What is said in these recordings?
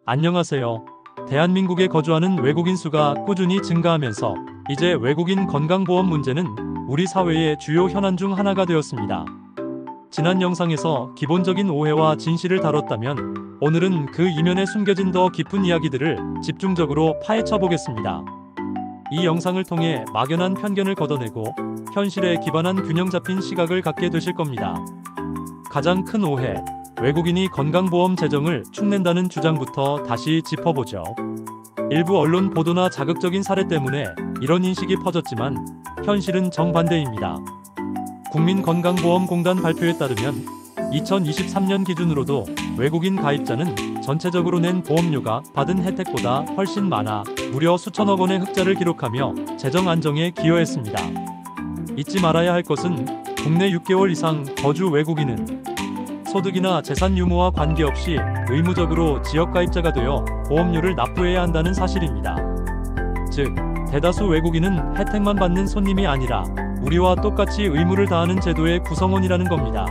안녕하세요. 대한민국에 거주하는 외국인 수가 꾸준히 증가하면서 이제 외국인 건강보험 문제는 우리 사회의 주요 현안 중 하나가 되었습니다. 지난 영상에서 기본적인 오해와 진실을 다뤘다면 오늘은 그 이면에 숨겨진 더 깊은 이야기들을 집중적으로 파헤쳐 보겠습니다. 이 영상을 통해 막연한 편견을 걷어내고 현실에 기반한 균형 잡힌 시각을 갖게 되실 겁니다. 가장 큰 오해, 외국인이 건강보험 재정을 축낸다는 주장부터 다시 짚어보죠. 일부 언론 보도나 자극적인 사례 때문에 이런 인식이 퍼졌지만 현실은 정반대입니다. 국민건강보험공단 발표에 따르면 2023년 기준으로도 외국인 가입자는 전체적으로 낸 보험료가 받은 혜택보다 훨씬 많아 무려 수천억 원의 흑자를 기록하며 재정 안정에 기여했습니다. 잊지 말아야 할 것은 국내 6개월 이상 거주 외국인은 소득이나 재산 유무와 관계없이 의무적으로 지역가입자가 되어 보험료를 납부해야 한다는 사실입니다. 즉, 대다수 외국인은 혜택만 받는 손님이 아니라 우리와 똑같이 의무를 다하는 제도의 구성원이라는 겁니다.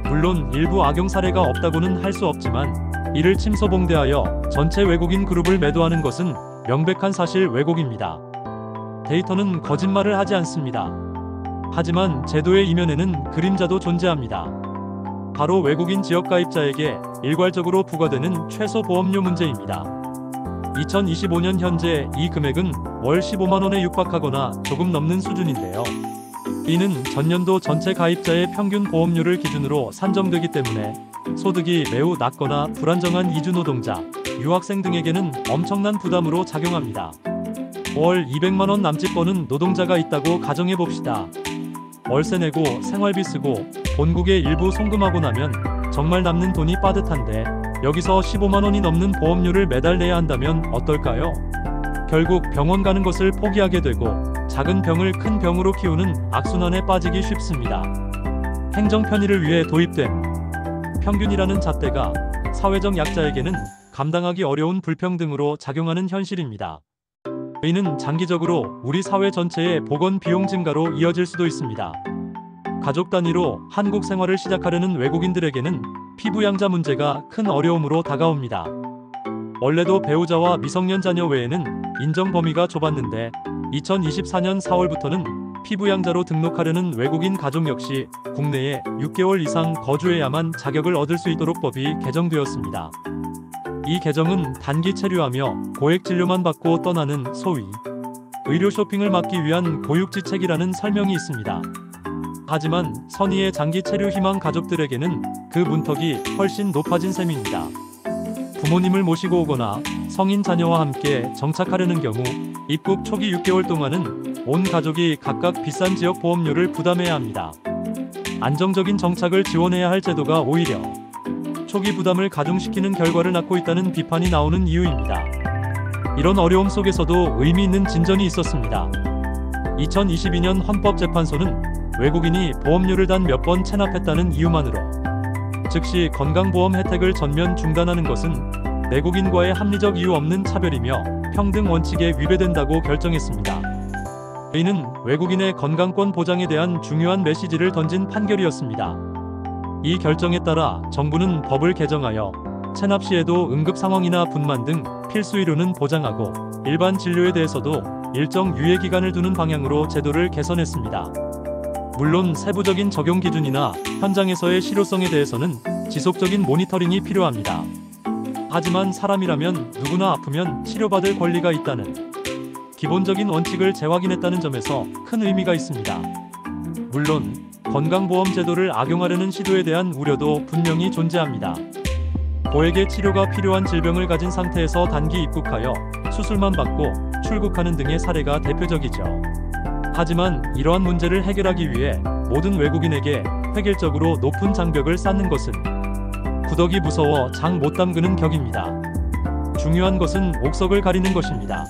물론 일부 악용 사례가 없다고는 할 수 없지만 이를 침소봉대하여 전체 외국인 그룹을 매도하는 것은 명백한 사실 왜곡입니다. 데이터는 거짓말을 하지 않습니다. 하지만 제도의 이면에는 그림자도 존재합니다. 바로 외국인 지역가입자에게 일괄적으로 부과되는 최소 보험료 문제입니다. 2025년 현재 이 금액은 월 15만 원에 육박하거나 조금 넘는 수준인데요. 이는 전년도 전체 가입자의 평균 보험료를 기준으로 산정되기 때문에 소득이 매우 낮거나 불안정한 이주노동자, 유학생 등에게는 엄청난 부담으로 작용합니다. 월 200만 원 남짓 버는 노동자가 있다고 가정해 봅시다. 월세 내고 생활비 쓰고 본국에 일부 송금하고 나면 정말 남는 돈이 빠듯한데 여기서 15만 원이 넘는 보험료를 매달 내야 한다면 어떨까요? 결국 병원 가는 것을 포기하게 되고 작은 병을 큰 병으로 키우는 악순환에 빠지기 쉽습니다. 행정 편의를 위해 도입된 평균이라는 잣대가 사회적 약자에게는 감당하기 어려운 불평등으로 작용하는 현실입니다. 이는 장기적으로 우리 사회 전체의 보건 비용 증가로 이어질 수도 있습니다. 가족 단위로 한국 생활을 시작하려는 외국인들에게는 피부양자 문제가 큰 어려움으로 다가옵니다. 원래도 배우자와 미성년 자녀 외에는 인정 범위가 좁았는데 2024년 4월부터는 피부양자로 등록하려는 외국인 가족 역시 국내에 6개월 이상 거주해야만 자격을 얻을 수 있도록 법이 개정되었습니다. 이 개정은 단기 체류하며 고액 진료만 받고 떠나는 소위 의료 쇼핑을 막기 위한 고육지책이라는 설명이 있습니다. 하지만 선의의 장기 체류 희망 가족들에게는 그 문턱이 훨씬 높아진 셈입니다. 부모님을 모시고 오거나 성인 자녀와 함께 정착하려는 경우 입국 초기 6개월 동안은 온 가족이 각각 비싼 지역 보험료를 부담해야 합니다. 안정적인 정착을 지원해야 할 제도가 오히려 초기 부담을 가중시키는 결과를 낳고 있다는 비판이 나오는 이유입니다. 이런 어려움 속에서도 의미 있는 진전이 있었습니다. 2022년 헌법재판소는 외국인이 보험료를 단 몇 번 체납했다는 이유만으로 즉시 건강보험 혜택을 전면 중단하는 것은 내국인과의 합리적 이유 없는 차별이며 평등 원칙에 위배된다고 결정했습니다. 이는 외국인의 건강권 보장에 대한 중요한 메시지를 던진 판결이었습니다. 이 결정에 따라 정부는 법을 개정하여 체납 시에도 응급 상황이나 분만 등 필수 의료는 보장하고 일반 진료에 대해서도 일정 유예 기간을 두는 방향으로 제도를 개선했습니다. 물론 세부적인 적용 기준이나 현장에서의 실효성에 대해서는 지속적인 모니터링이 필요합니다. 하지만 사람이라면 누구나 아프면 치료받을 권리가 있다는 기본적인 원칙을 재확인했다는 점에서 큰 의미가 있습니다. 물론 건강보험 제도를 악용하려는 시도에 대한 우려도 분명히 존재합니다. 고액의 치료가 필요한 질병을 가진 상태에서 단기 입국하여 수술만 받고 출국하는 등의 사례가 대표적이죠. 하지만 이러한 문제를 해결하기 위해 모든 외국인에게 획일적으로 높은 장벽을 쌓는 것은 구더기 무서워 장 못 담그는 격입니다. 중요한 것은 옥석을 가리는 것입니다.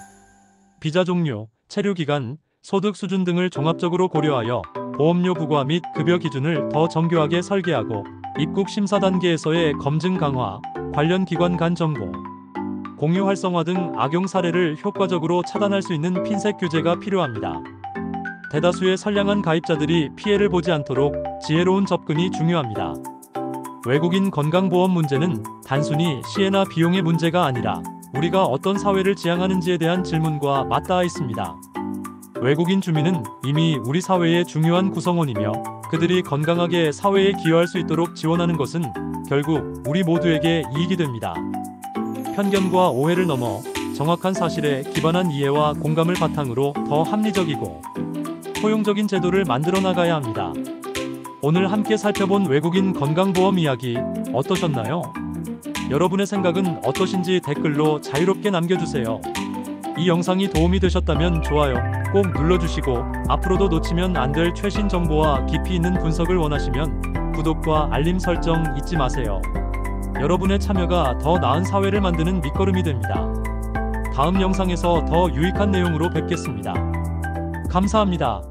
비자 종류, 체류 기간, 소득 수준 등을 종합적으로 고려하여 보험료 부과 및 급여 기준을 더 정교하게 설계하고 입국 심사 단계에서의 검증 강화, 관련 기관 간 정보, 공유 활성화 등 악용 사례를 효과적으로 차단할 수 있는 핀셋 규제가 필요합니다. 대다수의 선량한 가입자들이 피해를 보지 않도록 지혜로운 접근이 중요합니다. 외국인 건강보험 문제는 단순히 시혜나 비용의 문제가 아니라 우리가 어떤 사회를 지향하는지에 대한 질문과 맞닿아 있습니다. 외국인 주민은 이미 우리 사회의 중요한 구성원이며 그들이 건강하게 사회에 기여할 수 있도록 지원하는 것은 결국 우리 모두에게 이익이 됩니다. 편견과 오해를 넘어 정확한 사실에 기반한 이해와 공감을 바탕으로 더 합리적이고 포용적인 제도를 만들어 나가야 합니다. 오늘 함께 살펴본 외국인 건강보험 이야기 어떠셨나요? 여러분의 생각은 어떠신지 댓글로 자유롭게 남겨주세요. 이 영상이 도움이 되셨다면 좋아요 꼭 눌러주시고 앞으로도 놓치면 안 될 최신 정보와 깊이 있는 분석을 원하시면 구독과 알림 설정 잊지 마세요. 여러분의 참여가 더 나은 사회를 만드는 밑거름이 됩니다. 다음 영상에서 더 유익한 내용으로 뵙겠습니다. 감사합니다.